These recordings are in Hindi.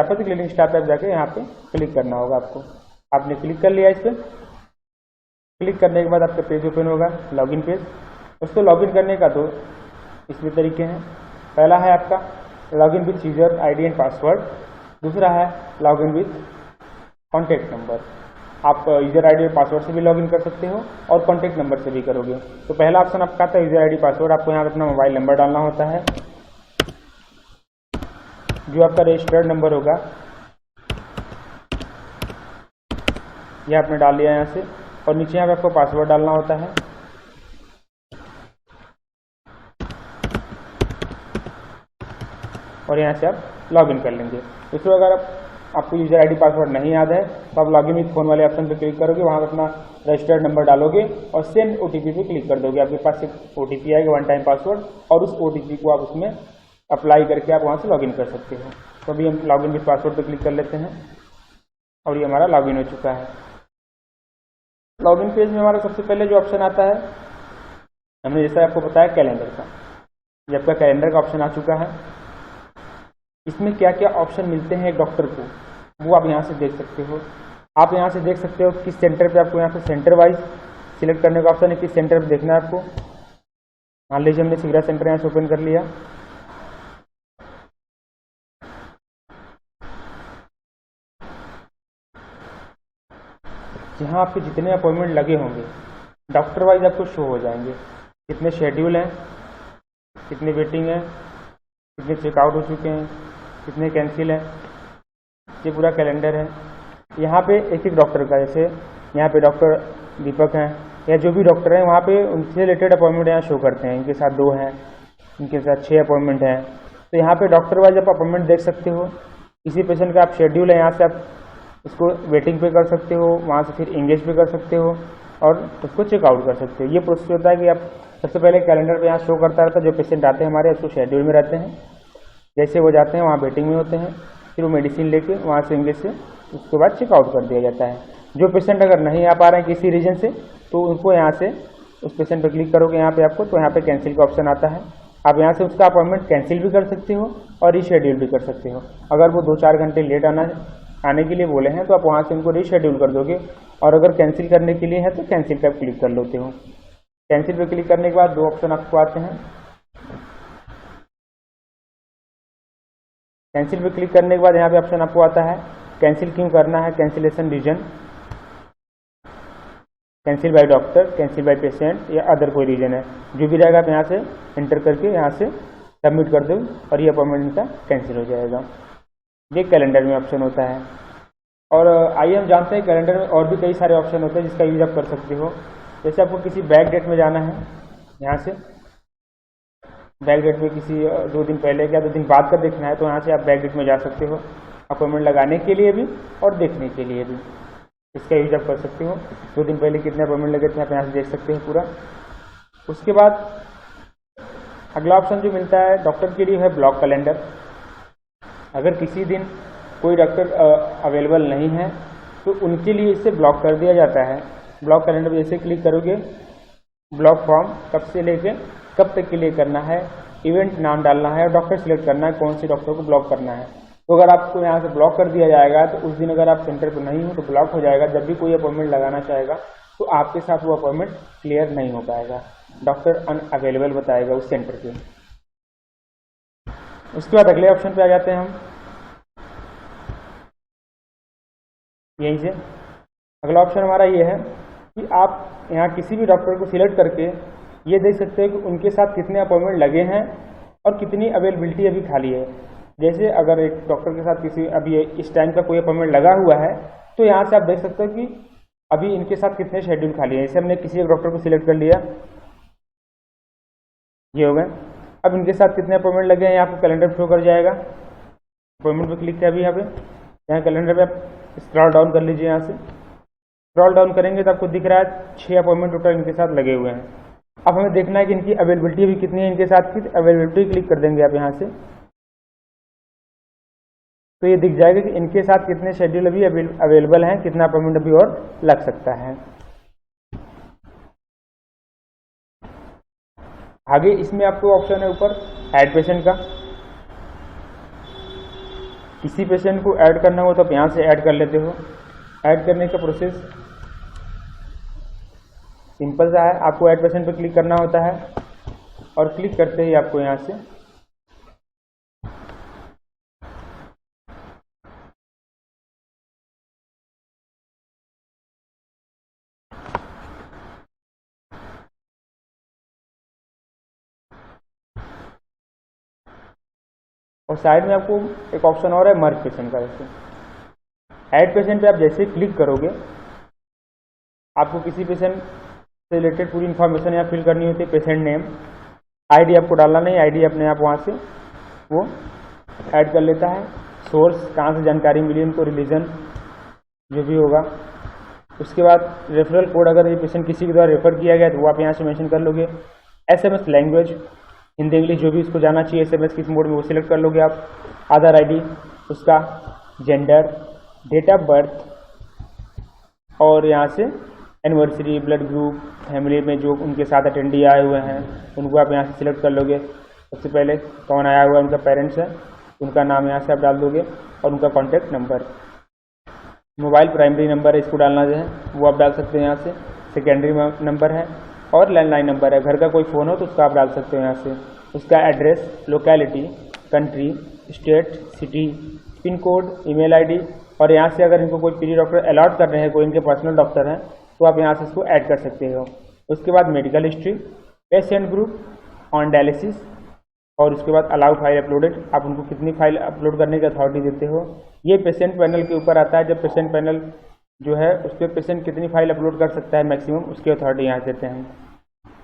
एलोपैथी क्लिनिक स्टार पे जाके यहाँ पे क्लिक करना होगा आपको। आपने क्लिक कर लिया इस पर। क्लिक करने के बाद आपका पेज ओपन होगा, लॉगिन पेज। उसको लॉगिन करने का दो इसमें तरीके हैं। पहला है आपका login with user ID and password, दूसरा है लॉगिन विथ कॉन्टैक्ट नंबर। आप यूजर आईडी और पासवर्ड से भी लॉगिन कर सकते हो और कॉन्टैक्ट नंबर से भी करोगे। तो पहला ऑप्शन आपका आता है यूजर आईडी पासवर्ड। आपको यहाँ पे अपना मोबाइल नंबर डालना होता है, जो आपका रजिस्टर्ड नंबर होगा यह आपने डाल लिया यहाँ से, और नीचे यहाँ पे आपको पासवर्ड डालना होता है। और यहाँ से आप लॉगिन कर लेंगे। इसमें अगर आपको यूजर आईडी पासवर्ड नहीं याद है तो आप लॉगिन विथ फोन वाले ऑप्शन पे क्लिक करोगे, वहाँ पर अपना रजिस्टर्ड नंबर डालोगे और सेंड ओटीपी पे क्लिक कर दोगे। आपके पास एक ओटीपी आएगा, वन टाइम पासवर्ड, और उस ओटीपी को आप उसमें अप्लाई करके आप वहाँ से लॉगिन कर सकते हो। तो अभी हम लॉगिन विथ पासवर्ड पे क्लिक कर लेते हैं और ये हमारा लॉगिन हो चुका है। लॉगिन पेज में हमारा सबसे पहले जो ऑप्शन आता है, हमने जैसा आपको बताया कैलेंडर का, ये आपका कैलेंडर का ऑप्शन आ चुका है। इसमें क्या क्या ऑप्शन मिलते हैं एक डॉक्टर को, वो आप यहाँ से देख सकते हो। आप यहाँ से देख सकते हो किस सेंटर पे आपको यहाँ पे सेंटर वाइज सिलेक्ट करने का ऑप्शन है, किस सेंटर पे देखना है आपको। मान लीजिए हमने सिगरा सेंटर यहाँ से ओपन कर लिया। यहाँ आपके जितने अपॉइंटमेंट लगे होंगे डॉक्टर वाइज आपको शो हो जाएंगे, कितने शेड्यूल हैं, कितने वेटिंग है, कितने चेकआउट हो चुके हैं, कितने कैंसिल हैं, ये पूरा कैलेंडर है। यहाँ पे एक एक डॉक्टर का, जैसे यहाँ पे डॉक्टर दीपक हैं या जो भी डॉक्टर हैं वहाँ पे उनसे रिलेटेड अपॉइंटमेंट यहाँ शो करते हैं। इनके साथ 2 हैं, इनके साथ 6 अपॉइंटमेंट हैं। तो यहाँ पे डॉक्टर वाइज आप अपॉइंटमेंट देख सकते हो। किसी पेशेंट का आप शेड्यूल है, यहाँ से आप उसको वेटिंग पे कर सकते हो, वहाँ से फिर इंगेज पे कर सकते हो और उसको चेकआउट कर सकते हो। ये प्रोसेस होता है कि आप सबसे पहले कैलेंडर पे यहाँ शो करता रहता है, जो पेशेंट आते हैं हमारे उसको शेड्यूल में रहते हैं, जैसे वो जाते हैं वहाँ वेटिंग में होते हैं, फिर वो मेडिसिन लेके वहाँ से इंगेज से उसके बाद चेकआउट कर दिया जाता है। जो पेशेंट अगर नहीं आ पा रहे हैं किसी रीजन से, तो उनको यहाँ से उस पेशेंट पर क्लिक करोगे यहाँ पे आपको, तो यहाँ पे कैंसिल का ऑप्शन आता है। आप यहाँ से उसका अपॉइंटमेंट कैंसिल भी कर सकते हो और रीशेड्यूल भी कर सकते हो। अगर वो 2-4 घंटे लेट आने के लिए बोले हैं तो आप वहाँ से उनको रीशेड्यूल कर दोगे, और अगर कैंसिल करने के लिए है तो कैंसिल पर क्लिक कर लेते हो। कैंसिल पे क्लिक करने के बाद 2 ऑप्शन आपको आते हैं। कैंसिल पे क्लिक करने के बाद यहाँ पे ऑप्शन आपको आता है कैंसिल क्यों करना है, cancellation reason, cancel by doctor, cancel by patient या अदर कोई रीजन है। जो भी रहेगा आप यहाँ से एंटर करके यहाँ से सबमिट कर दो और ये अपॉइंटमेंट का कैंसिल हो जाएगा। ये कैलेंडर में ऑप्शन होता है। और आइए हम जानते हैं कैलेंडर में और भी कई सारे ऑप्शन होते हैं जिसका यूज आप कर सकते हो। जैसे आपको किसी बैक डेट में जाना है, यहाँ से बैक डेट में किसी 2 दिन पहले या 2 दिन बाद का देखना है, तो यहाँ से आप बैक डेट में जा सकते हो अपॉइंटमेंट लगाने के लिए भी और देखने के लिए भी। इसका यूज आप कर सकते हो। 2 दिन पहले कितने अपॉइंटमेंट लगे थे आप यहाँ से देख सकते हो पूरा। उसके बाद अगला ऑप्शन जो मिलता है डॉक्टर के लिए है ब्लॉक कैलेंडर। अगर किसी दिन कोई डॉक्टर अवेलेबल नहीं है तो उनके लिए इसे ब्लॉक कर दिया जाता है। ब्लॉक कैलेंडर जैसे क्लिक करोगे, ब्लॉक फॉर्म कब से लेके कब तक के लिए करना है, इवेंट नाम डालना है और डॉक्टर सिलेक्ट करना है कौन से डॉक्टर को ब्लॉक करना है। तो अगर आपको यहाँ से ब्लॉक कर दिया जाएगा तो उस दिन अगर आप सेंटर पर नहीं हो तो ब्लॉक हो जाएगा। जब भी कोई अपॉइंटमेंट लगाना चाहेगा तो आपके साथ वो अपॉइंटमेंट क्लियर नहीं हो पाएगा, डॉक्टर अनअवेलेबल बताएगा उस सेंटर पे। उसके बाद अगले ऑप्शन पे आ जाते हैं हम। यहीं से अगला ऑप्शन हमारा ये है कि आप यहाँ किसी भी डॉक्टर को सिलेक्ट करके ये देख सकते हैं कि उनके साथ कितने अपॉइंटमेंट लगे हैं और कितनी अवेलेबिलिटी अभी खाली है। जैसे अगर एक डॉक्टर के साथ किसी अभी इस टाइम का कोई अपॉइंटमेंट लगा हुआ है तो यहाँ से आप देख सकते हो कि अभी इनके साथ कितने शेड्यूल खाली है। जैसे हमने किसी एक डॉक्टर को सिलेक्ट कर लिया, ये हो गए। अब इनके साथ कितने अपॉइंटमेंट लगे हैं यहाँ आपको कैलेंडर शो कर जाएगा। अपॉइंटमेंट पे क्लिक किया अभी यहाँ कैलेंडर पे आप स्क्रॉल डाउन कर लीजिए। यहाँ से स्क्रॉल डाउन करेंगे तो आपको दिख रहा है 6 अपॉइंटमेंट टोटल इनके साथ लगे हुए हैं। अब हमें देखना है कि इनकी अवेलेबिलिटी भी कितनी है इनके साथ की। अवेलेबिलिटी क्लिक कर देंगे आप यहाँ से, तो ये दिख जाएगा कि इनके साथ कितने शेड्यूल अभी अवेलेबल हैं, कितना अपॉइंटमेंट अभी और लग सकता है। आगे इसमें आपको ऑप्शन है ऊपर ऐड पेशेंट का। किसी पेशेंट को ऐड करना हो तो आप यहाँ से ऐड कर लेते हो। ऐड करने का प्रोसेस सिंपल सा है, आपको ऐड पेशेंट पर क्लिक करना होता है और क्लिक करते ही आपको यहाँ से और साइड में आपको एक ऑप्शन और है मर्ज पेशेंट का। जैसे ऐड पेशेंट पे आप जैसे क्लिक करोगे आपको किसी पेशेंट से रिलेटेड पूरी इन्फॉर्मेशन यहाँ फिल करनी होती है। पेशेंट नेम, आईडी आपको डालना नहीं, आईडी अपने आप वहाँ से वो ऐड कर लेता है। सोर्स, कहाँ से जानकारी मिली उनको, रिलीजन जो भी होगा। उसके बाद रेफरल कोड, अगर ये पेशेंट किसी के द्वारा रेफर किया गया तो वो आप यहाँ से मेंशन कर लोगे। SMS लैंग्वेज, हिंदी इंग्लिश जो भी इसको जाना चाहिए, SMS किस मोड में वो सिलेक्ट कर लोगे आप। आधार ID, उसका जेंडर, डेट ऑफ बर्थ और यहाँ से एनिवर्सरी, ब्लड ग्रुप, फैमिली में जो उनके साथ अटेंडी आए हुए हैं उनको आप यहाँ से सिलेक्ट कर लोगे। सबसे पहले कौन आया हुआ है, उनका पेरेंट्स है, उनका नाम यहाँ से आप डाल दोगे और उनका contact number. Mobile primary number है, इसको डालना जो है वो आप डाल सकते हो यहाँ से। सेकेंडरी नंबर है और लैंडलाइन नंबर है, घर का कोई फ़ोन हो तो उसका आप डाल सकते हो यहाँ से। उसका address, locality, country, state, city, pin code, email ID और यहाँ से अगर इनको कोई पीडी डॉक्टर अलॉट कर रहे हैं, कोई इनके पर्सनल डॉक्टर हैं तो आप यहाँ से इसको ऐड कर सकते हो। उसके बाद medical history, patient group, on dialysis और उसके बाद अलाउ फाइल अपलोडेड, आप उनको कितनी फाइल अपलोड करने की अथॉरिटी देते हो। ये पेशेंट पैनल के ऊपर आता है। जब पेशेंट पैनल जो है उस पर पेशेंट कितनी फाइल अपलोड कर सकता है मैक्सिमम, उसकी अथॉरिटी यहाँ देते हैं।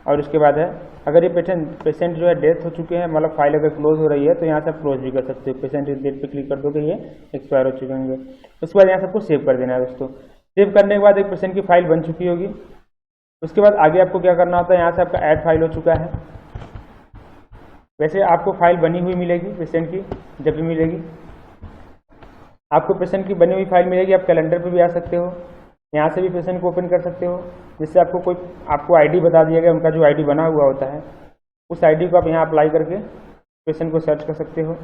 और उसके बाद है अगर ये पेशेंट जो है डेथ हो चुके हैं, मतलब फाइल अगर क्लोज हो रही है तो यहाँ से आप क्लोज भी कर सकते हो। पेशेंट इस डेट पे क्लिक कर दोगे, ये एक्सपायर हो चुके होंगे। उसके बाद यहाँ से आपको सेव कर देना है दोस्तों। सेव करने के बाद एक पेशेंट की फाइल बन चुकी होगी। उसके बाद आगे आपको क्या करना होता है, यहाँ से आपका ऐड फाइल हो चुका है। वैसे आपको फाइल बनी हुई मिलेगी पेशेंट की, जब भी मिलेगी आपको पेशेंट की बनी हुई फाइल मिलेगी। आप कैलेंडर पे भी आ सकते हो, यहाँ से भी पेशेंट को ओपन कर सकते हो। जिससे आपको ID बता दिया गया, उनका जो ID बना हुआ होता है उस ID को आप यहाँ अप्लाई करके पेशेंट को सर्च कर सकते हो,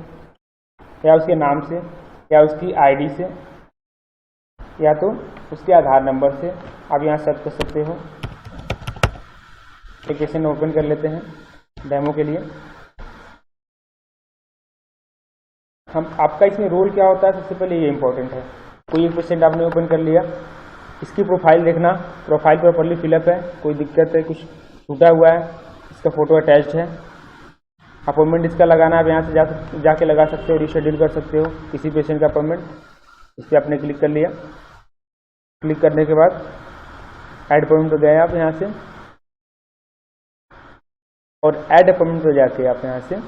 या उसके नाम से, या उसकी ID से, या तो उसके आधार नंबर से आप यहाँ सर्च कर सकते हो। एक पेशेंट ओपन कर लेते हैं डेमो के लिए। आपका इसमें रोल क्या होता है, सबसे पहले ये इंपॉर्टेंट है। कोई एक पेशेंट आपने ओपन कर लिया, इसकी प्रोफाइल देखना, प्रोफाइल प्रॉपर्ली फिलअप है, कोई दिक्कत है, कुछ टूटा हुआ है, इसका फोटो अटैच्ड है। अपॉइंटमेंट इसका लगाना है, आप यहाँ से जाके लगा सकते हो, रीशेड्यूल कर सकते हो किसी पेशेंट का अपॉइंटमेंट। इस पर आपने क्लिक कर लिया। क्लिक करने के बाद ऐड अपॉइंटमेंट पे गए आप यहाँ से, और ऐड अपॉइंटमेंट पे जाके आप यहाँ से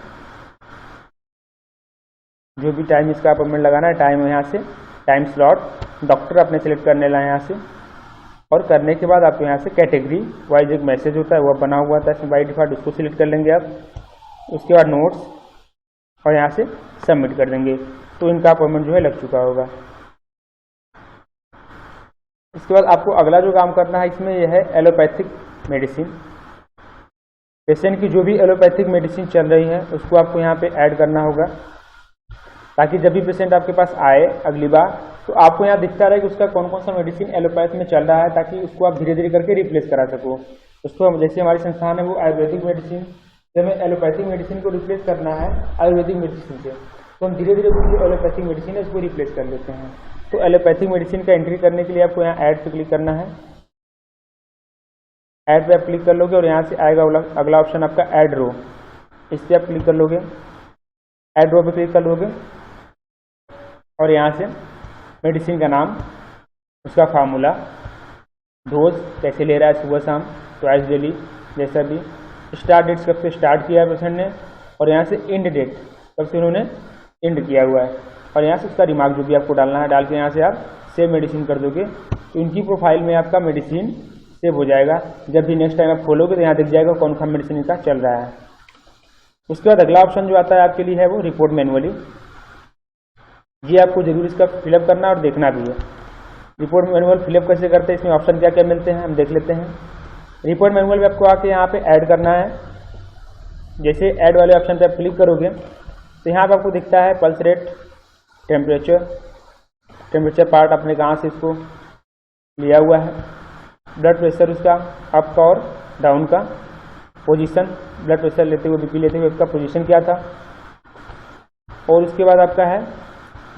जो भी टाइम इसका अपॉइंटमेंट लगाना है, टाइम यहाँ से टाइम स्लॉट डॉक्टर आपने सेलेक्ट करने ला यहाँ से। और करने के बाद आपको यहाँ से कैटेगरी वाइज एक मैसेज होता है, वो बना हुआ था इसमें बाई डिफॉल्ट, उसको सिलेक्ट कर लेंगे आप। उसके बाद नोट्स और यहाँ से सबमिट कर देंगे, तो इनका अपॉइंटमेंट जो है लग चुका होगा। इसके बाद आपको अगला जो काम करना है इसमें यह है एलोपैथिक मेडिसिन। पेशेंट की जो भी एलोपैथिक मेडिसिन चल रही है उसको आपको यहाँ पे ऐड करना होगा, ताकि जब भी पेशेंट आपके पास आए अगली बार तो आपको यहाँ दिखता रहे कि उसका कौन कौन सा मेडिसिन एलोपैथ में चल रहा है, ताकि उसको आप धीरे धीरे करके रिप्लेस करा सको। उसको जैसे हमारी संस्थान है वो आयुर्वेदिक मेडिसिन, जब हमें एलोपैथिक मेडिसिन को रिप्लेस करना है आयुर्वेदिक मेडिसिन से, तो हम धीरे धीरे जो एलोपैथिक मेडिसिन है उसको रिप्लेस कर लेते हैं। तो एलोपैथिक मेडिसिन का एंट्री करने के लिए आपको यहाँ ऐड पे क्लिक करना है। ऐड पे आप क्लिक कर लोगे और यहाँ से आएगा अगला ऑप्शन आपका ऐड रो, इस पर आप क्लिक कर लोगे। ऐड रो पे क्लिक कर लोगे और यहाँ से मेडिसिन का नाम, उसका फार्मूला, डोज कैसे ले रहा है, सुबह शाम, ट्वाइस डेली, जैसा भी, स्टार्ट डेट कब से स्टार्ट किया है पेशेंट ने, और यहाँ से एंड डेट कब से उन्होंने एंड किया हुआ है, और यहाँ से उसका रिमार्क जो भी आपको डालना है डाल के यहाँ से आप सेव मेडिसिन कर दोगे, तो इनकी प्रोफाइल में आपका मेडिसिन सेव हो जाएगा। जब भी नेक्स्ट टाइम आप खोलोगे तो यहाँ दिख जाएगा कौन सा मेडिसिन इनका चल रहा है। उसके बाद अगला ऑप्शन जो आता है आपके लिए है वो रिपोर्ट मैनुअली। ये आपको जरूर इसका फिलअप करना और देखना भी है। रिपोर्ट मैनुअल फिलअप कैसे करते हैं, इसमें ऑप्शन क्या क्या मिलते हैं हम देख लेते हैं। रिपोर्ट मैनुअल में आपको आके यहाँ पे ऐड करना है। जैसे ऐड वाले ऑप्शन पे आप क्लिक करोगे तो यहाँ पे आपको दिखता है पल्स रेट, टेम्परेचर पार्ट आपने कहाँ से इसको लिया हुआ है, ब्लड प्रेशर उसका अप का और डाउन का पोजीशन, ब्लड प्रेशर लेते हुए बीपी लेते हुए उसका पोजीशन क्या था, और उसके बाद आपका है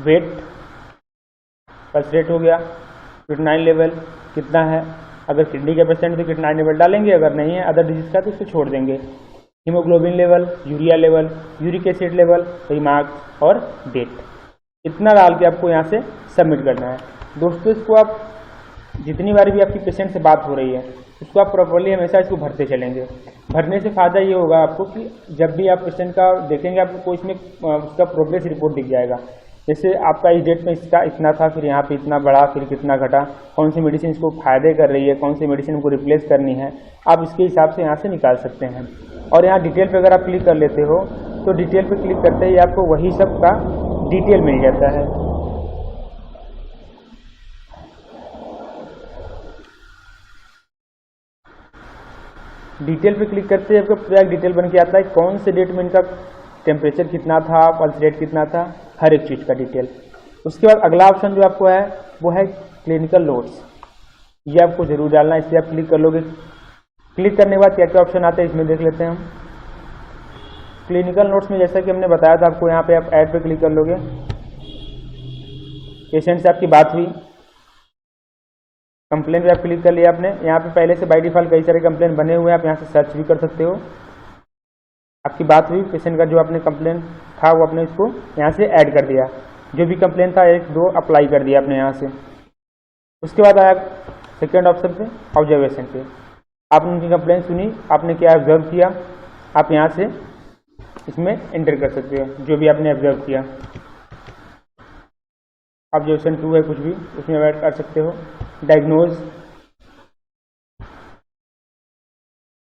वेट, पल्स रेट हो गया, क्रिएटिनिन लेवल कितना है, अगर किडनी के पेशेंट तो क्रिएटिनिन लेवल डालेंगे, अगर नहीं है अदर डिजीज का तो उसको छोड़ देंगे, haemoglobin level, urea level, uric acid level, remark और डेट, इतना डाल के आपको यहाँ से सबमिट करना है। दोस्तों इसको आप जितनी बार भी आपकी पेशेंट से बात हो रही है उसको आप प्रॉपर्ली हमेशा इसको भरते चलेंगे। भरने से फ़ायदा ये होगा आपको कि जब भी आप पेशेंट का देखेंगे आपको इसमें उसका प्रोग्रेस रिपोर्ट दिख जाएगा, जैसे आपका इस डेट में इसका इतना था, फिर यहाँ पे इतना बढ़ा, फिर कितना घटा, कौन सी मेडिसिन इसको फायदे कर रही है, कौन सी मेडिसिन को रिप्लेस करनी है, आप इसके हिसाब से यहाँ से निकाल सकते हैं। और यहाँ डिटेल पे अगर आप क्लिक कर लेते हो तो डिटेल पे क्लिक करते ही आपको वही सब का डिटेल मिल जाता है। डिटेल पे क्लिक करते ही आपका पूरा डिटेल बन के आता है, कौन से डेट में इनका टेम्परेचर कितना था, पल्स रेट कितना था, हर एक चीज़ का डिटेल। उसके बाद अगला ऑप्शन जो आपको है वो है क्लिनिकल नोट्स, ये आपको जरूर डालना है, इसलिए आप क्लिक कर लोगे। क्लिक करने के बाद क्या क्या ऑप्शन आते हैं इसमें देख लेते हैं हम। क्लिनिकल नोट्स में जैसा कि हमने बताया था आपको, यहाँ पे आप ऐड पे क्लिक कर लोगे, पेशेंट से आपकी बात हुई, कंप्लेन पे आप क्लिक कर लिया आपने, यहाँ पे पहले से बाय डिफॉल्ट कई सारे कंप्लेन बने हुए हैं, आप यहाँ से सर्च भी कर सकते हो। आपकी बात हुई, पेशेंट का जो आपने कंप्लेन था वो आपने इसको यहाँ से ऐड कर दिया, जो भी कंप्लेन था 1-2 अप्लाई कर दिया आपने यहाँ से। उसके बाद आया सेकेंड ऑप्शन पे ऑब्जर्वेशन पे, आपने उनकी कंप्लेन सुनी, आपने क्या ऑब्जर्व किया, आप यहाँ से इसमें एंटर कर सकते हो जो भी आपने ऑब्जर्व किया। ऑब्जर्वेशन 2 है कुछ भी उसमें ऐड कर सकते हो। डायग्नोज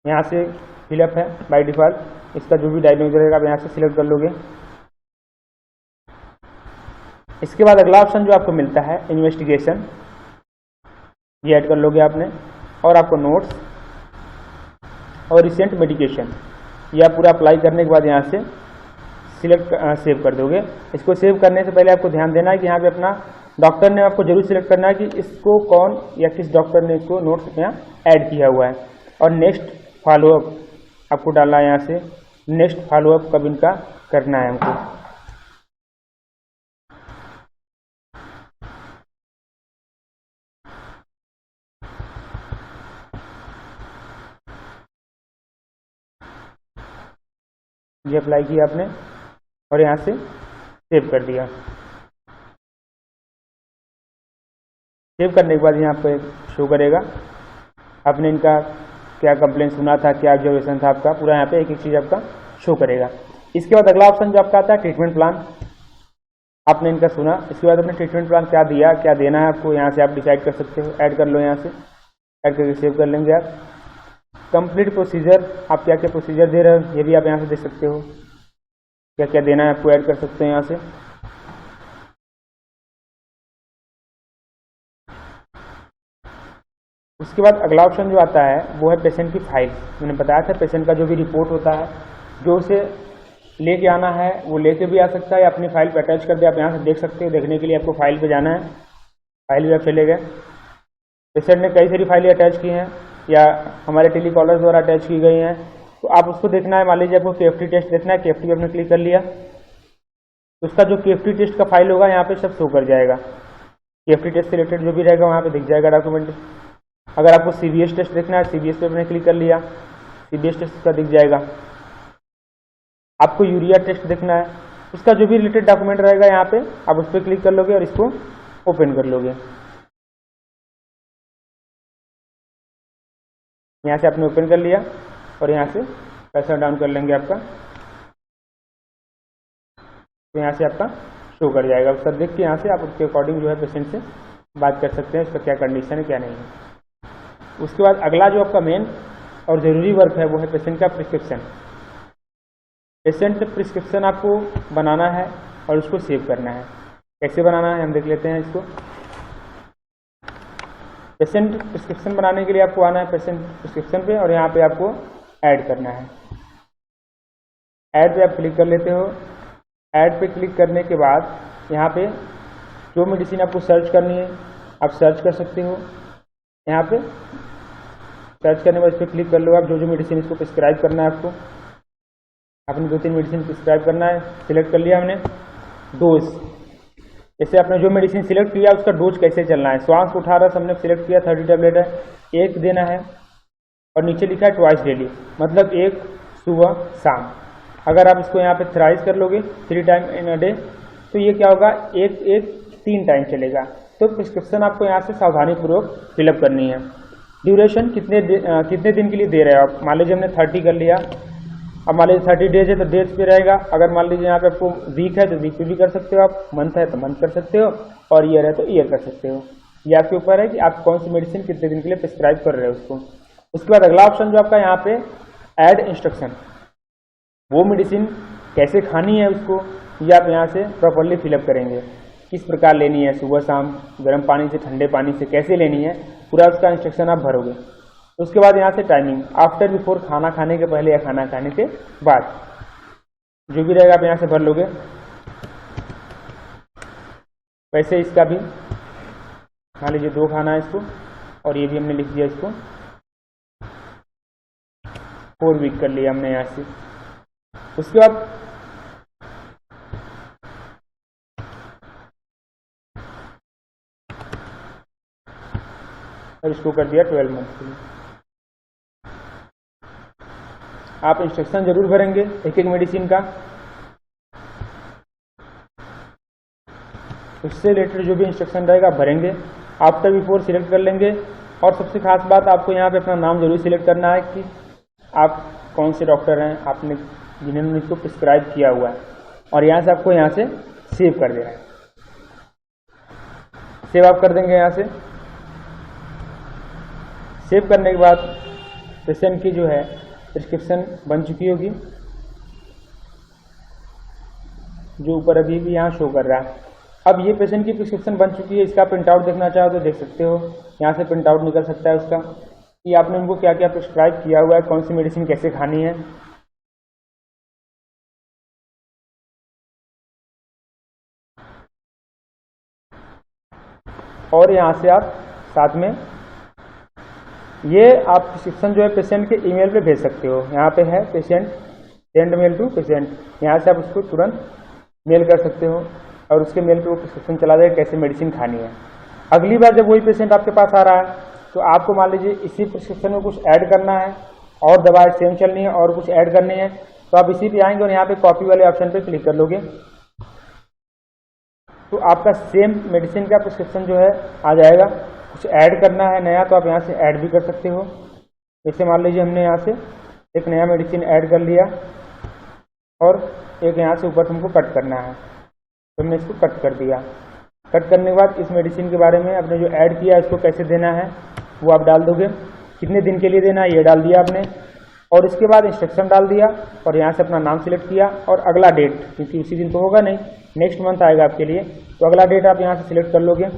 यहाँ से फिलअप है बाय डिफॉल्ट, इसका जो भी डायग्नोज रहेगा आप यहाँ से सिलेक्ट कर लोगे। इसके बाद अगला ऑप्शन जो आपको मिलता है इन्वेस्टिगेशन, ये ऐड कर लोगे आपने, और आपको नोट्स और रिसेंट मेडिकेशन, ये आप पूरा अप्लाई करने के बाद यहाँ से सिलेक्ट सेव कर दोगे। इसको सेव करने से पहले आपको ध्यान देना है कि यहाँ पे अपना डॉक्टर ने आपको जरूर सिलेक्ट करना है कि इसको कौन या किस डॉक्टर ने इसको नोट्स यहाँ ऐड किया हुआ है, और नेक्स्ट फॉलोअप आपको डालना है यहाँ से, नेक्स्ट फॉलोअप कब इनका करना है हमको। ये अप्लाई किया आपने और यहाँ से सेव कर दिया। सेव करने के बाद यहाँ पे शो करेगा आपने इनका क्या कंप्लेंट सुना था, क्या ऑब्जर्वेशन था आपका, पूरा यहाँ पे एक एक चीज़ आपका शो करेगा। इसके बाद अगला ऑप्शन जो आपका आता है ट्रीटमेंट प्लान, आपने इनका सुना, इसके बाद अपने ट्रीटमेंट प्लान क्या दिया, क्या देना है आपको, यहाँ से आप डिसाइड कर सकते हो, ऐड कर लो, यहाँ से ऐड करके सेव कर लेंगे आप। कंप्लीट प्रोसीजर, आप क्या क्या प्रोसीजर दे रहे हो ये भी आप यहाँ से देख सकते हो, क्या क्या देना है आपको ऐड कर सकते हैं यहाँ से। उसके बाद अगला ऑप्शन जो आता है वो है पेशेंट की फाइल। मैंने बताया था पेशेंट का जो भी रिपोर्ट होता है जो उसे लेके आना है वो लेके भी आ सकता है या अपनी फाइल पे अटैच कर दे, आप यहाँ से देख सकते हो। देखने के लिए आपको फाइल पे जाना है, फाइल भी आप चले गए, पेशेंट ने कई सारी फाइलें अटैच की हैं या हमारे टेलीकॉलर द्वारा अटैच की गई हैं, तो आप उसको देखना है। मान लीजिए आपको KFT टेस्ट देखना है, KFT पे आपने क्लिक कर लिया तो उसका जो KFT टेस्ट का फाइल होगा यहाँ पे सब शो कर जाएगा, KFT टेस्ट से रिलेटेड जो भी रहेगा वहाँ पे दिख जाएगा डॉक्यूमेंट। अगर आपको CVS टेस्ट देखना है, CVS पे आपने क्लिक कर लिया, CVS टेस्ट का दिख जाएगा। आपको यूरिया टेस्ट देखना है, उसका जो भी रिलेटेड डॉक्यूमेंट रहेगा यहाँ पे आप उस पर क्लिक कर लोगे और इसको ओपन कर लोगे। यहाँ से आपने ओपन कर लिया और यहाँ से पैसा डाउन कर लेंगे आपका, तो यहाँ से आपका शो कर जाएगा। उसका देख के यहाँ से आप उसके अकॉर्डिंग जो है पेशेंट से बात कर सकते हैं, उसका क्या कंडीशन है क्या नहीं है। उसके बाद अगला जो आपका मेन और ज़रूरी वर्क है वो है पेशेंट का प्रिस्क्रिप्शन। पेशेंट प्रिस्क्रिप्शन आपको बनाना है और उसको सेव करना है। कैसे बनाना है हम देख लेते हैं इसको। पेशेंट प्रिस्क्रिप्शन बनाने के लिए आपको आना है पेशेंट प्रिस्क्रिप्शन पे और यहाँ पे आपको ऐड करना है। ऐड पे आप क्लिक कर लेते हो। ऐड पे क्लिक करने के बाद यहाँ पे जो मेडिसिन आपको सर्च करनी है आप सर्च कर सकते हो। यहाँ पे सर्च करने के बाद इस पर क्लिक कर लो आप, जो जो मेडिसिन इसको प्रिस्क्राइब करना है आपको। आपने 2-3 मेडिसिन प्रिस्क्राइब करना है, सिलेक्ट कर लिया हमने। डोज, जैसे आपने जो मेडिसिन सिलेक्ट किया उसका डोज कैसे चलना है। श्वास उठा रहा हमने सिलेक्ट किया, 30 टैबलेट है, 1 देना है और नीचे लिखा है ट्वाइस डेली, मतलब 1 सुबह शाम। अगर आप इसको यहाँ पे थ्राइस कर लोगे 3 टाइम इन अ डे, तो ये क्या होगा, 3 टाइम चलेगा। तो प्रिस्क्रिप्शन आपको यहाँ से सावधानी पूर्वक फिलअप करनी है। ड्यूरेशन कितने दिन के लिए दे रहे हो आप। मान लीजिए हमने 30 कर लिया, अब मान लीजिए 30 डेज है तो डेज पे रहेगा। अगर मान लीजिए यहाँ पे आपको वीक है तो वीक पे भी कर सकते हो आप, मंथ है तो मंथ कर सकते हो, और ईयर है तो ईयर कर सकते हो। ये आपके ऊपर है कि आप कौन सी मेडिसिन कितने दिन के लिए प्रिस्क्राइब कर रहे हो उसको। उसके बाद अगला ऑप्शन जो आपका यहाँ पे ऐड इंस्ट्रक्शन, वो मेडिसिन कैसे खानी है उसको ये आप यहाँ से प्रॉपरली फिलअप करेंगे। किस प्रकार लेनी है, सुबह शाम, गर्म पानी से, ठंडे पानी से, कैसे लेनी है, पूरा उसका इंस्ट्रक्शन आप भरोगे। उसके बाद यहाँ से टाइमिंग, आफ्टर बिफोर, खाना खाने के पहले या खाना खाने के बाद, जो भी रहेगा आप यहाँ से भर लोगे। वैसे इसका भी मान लीजिए 2 खाना है इसको, और ये भी हमने लिख दिया इसको 4 वीक कर लिया हमने यहाँ से। उसके बाद और इसको कर दिया 12 मंथ के लिए। आप इंस्ट्रक्शन जरूर भरेंगे एक एक मेडिसिन का, उससे रिलेटेड जो भी इंस्ट्रक्शन रहेगा आप भरेंगे। आफ्टर बिफोर सिलेक्ट कर लेंगे, और सबसे खास बात आपको यहाँ पे अपना नाम जरूर सिलेक्ट करना है कि आप कौन से डॉक्टर हैं, आपने जिन्होंने इसको प्रिस्क्राइब किया हुआ है, और यहाँ से आपको यहाँ से सेव कर देना है। सेव आप कर देंगे यहाँ से। सेव करने के बाद पेशेंट की जो है प्रिस्क्रिप्शन बन चुकी होगी, जो ऊपर अभी भी यहाँ शो कर रहा है। अब ये पेशेंट की प्रिस्क्रिप्शन बन चुकी है, इसका प्रिंट आउट देखना चाहो तो देख सकते हो, यहाँ से प्रिंट आउट निकल सकता है उसका कि आपने उनको क्या क्या प्रिस्क्राइब किया हुआ है, कौन सी मेडिसिन कैसे खानी है। और यहाँ से आप साथ में ये आप प्रिस्क्रिप्शन जो है पेशेंट के ईमेल पे भेज सकते हो। यहाँ पे है patient, send mail to patient, यहाँ से आप उसको तुरंत मेल कर सकते हो और उसके मेल पे वो प्रिस्क्रिप्शन चला जाएगा कैसे मेडिसिन खानी है। अगली बार जब वही पेशेंट आपके पास आ रहा है तो आपको मान लीजिए इसी प्रिस्क्रिप्शन में कुछ ऐड करना है, और दवाएं सेम चलनी है और कुछ ऐड करनी है, तो आप इसी पे आएंगे और यहाँ पे कॉपी वाले ऑप्शन पे क्लिक कर लोगे, तो आपका सेम मेडिसिन का प्रिस्क्रिप्शन जो है आ जाएगा। कुछ ऐड करना है नया तो आप यहाँ से ऐड भी कर सकते हो। जैसे मान लीजिए हमने यहाँ से एक नया मेडिसिन ऐड कर लिया, और एक यहाँ से ऊपर हमको कट करना है, तो हमने इसको कट कर दिया। कट करने के बाद इस मेडिसिन के बारे में आपने जो ऐड किया इसको कैसे देना है वो आप डाल दोगे, कितने दिन के लिए देना है ये डाल दिया आपने, और इसके बाद इंस्ट्रक्शन डाल दिया, और यहाँ से अपना नाम सिलेक्ट किया, और अगला डेट, क्योंकि उसी दिन तो होगा नहीं, नेक्स्ट मंथ आएगा आपके लिए, तो अगला डेट आप यहाँ से सिलेक्ट कर लोगे,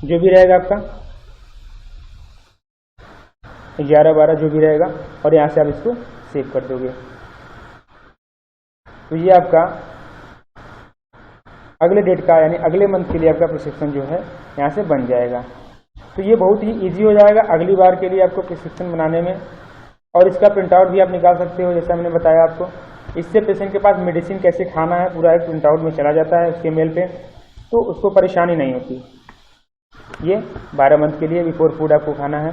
जो भी रहेगा आपका 11-12 जो भी रहेगा, और यहाँ से आप इसको सेव कर दोगे। तो ये आपका अगले डेट का यानी अगले मंथ के लिए आपका प्रिस्क्रिप्शन जो है यहाँ से बन जाएगा। तो ये बहुत ही इजी हो जाएगा अगली बार के लिए आपको प्रिस्क्रिप्शन बनाने में। और इसका प्रिंट आउट भी आप निकाल सकते हो, जैसा मैंने बताया आपको। इससे पेशेंट के पास मेडिसिन कैसे खाना है पूरा एक प्रिंट आउट में चला जाता है उसके मेल पे, तो उसको परेशानी नहीं होती। ये 12 मंथ के लिए बिफोर फूड आपको खाना है,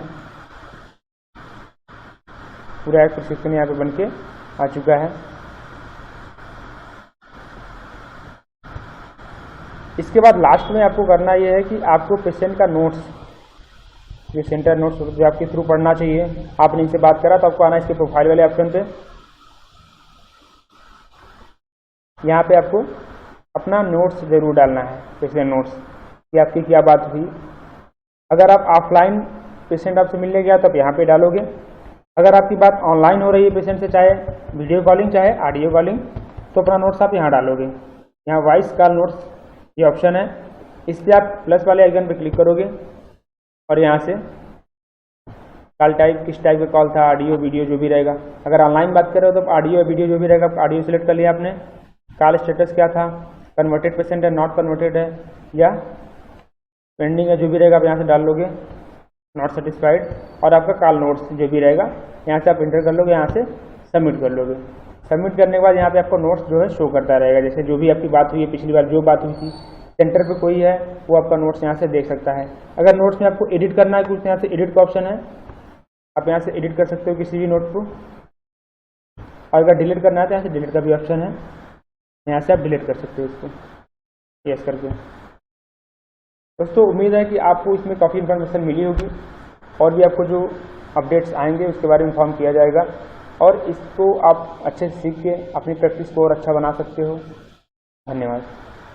पूरा एक प्रिस्क्रिप्शन यहाँ पे बन के आ चुका है। इसके बाद लास्ट में आपको करना ये है कि आपको पेशेंट का नोट्स, जो सेंटर नोट्स जो आपके थ्रू पढ़ना चाहिए, आपने इनसे बात करा तो आपको आना इसके प्रोफाइल वाले ऑप्शन पे। यहाँ पे आपको अपना नोट्स जरूर डालना है, पेशेंट नोट्स कि आपकी क्या बात हुई। अगर आप ऑफलाइन पेशेंट आपसे मिलने गया तो आप यहाँ पे डालोगे। अगर आपकी बात ऑनलाइन हो रही है पेशेंट से, चाहे वीडियो कॉलिंग चाहे ऑडियो कॉलिंग, तो अपना नोट्स आप यहाँ डालोगे। यहाँ वॉइस कॉल नोट्स ये ऑप्शन है, इस पर आप प्लस वाले आइकन पे क्लिक करोगे, और यहाँ से कॉल टाइप, किस टाइप का कॉल था, ऑडियो वीडियो जो भी रहेगा। अगर ऑनलाइन बात कर रहे हो तो ऑडियो वीडियो जो भी रहेगा ऑडियो सेलेक्ट कर लिया आपने। कॉल स्टेटस क्या था, कन्वर्टेड पेशेंट है, नॉट कन्वर्टेड है या पेंडिंग है, जो भी रहेगा आप यहाँ से डाल लोगे नॉट सेटिस्फाइड, और आपका कॉल नोट्स जो भी रहेगा यहाँ से आप इंटर कर लोगे, यहाँ से सबमिट कर लोगे। सबमिट करने के बाद यहाँ पे आपको नोट्स जो है शो करता रहेगा, जैसे जो भी आपकी बात हुई है पिछली बार जो बात हुई थी, सेंटर पे कोई है वो आपका नोट्स यहाँ से देख सकता है। अगर नोट्स में आपको एडिट करना है कुछ, यहाँ से एडिट का ऑप्शन है, आप यहाँ से एडिट कर सकते हो किसी भी नोट को, और अगर डिलीट करना है तो यहाँ से डिलीट का भी ऑप्शन है, यहाँ से आप डिलीट कर सकते हो इसको यस करके। दोस्तों उम्मीद है कि आपको इसमें काफ़ी इन्फॉर्मेशन मिली होगी, और भी आपको जो अपडेट्स आएंगे उसके बारे में इन्फॉर्म किया जाएगा, और इसको आप अच्छे से सीख के अपनी प्रैक्टिस को और अच्छा बना सकते हो। धन्यवाद।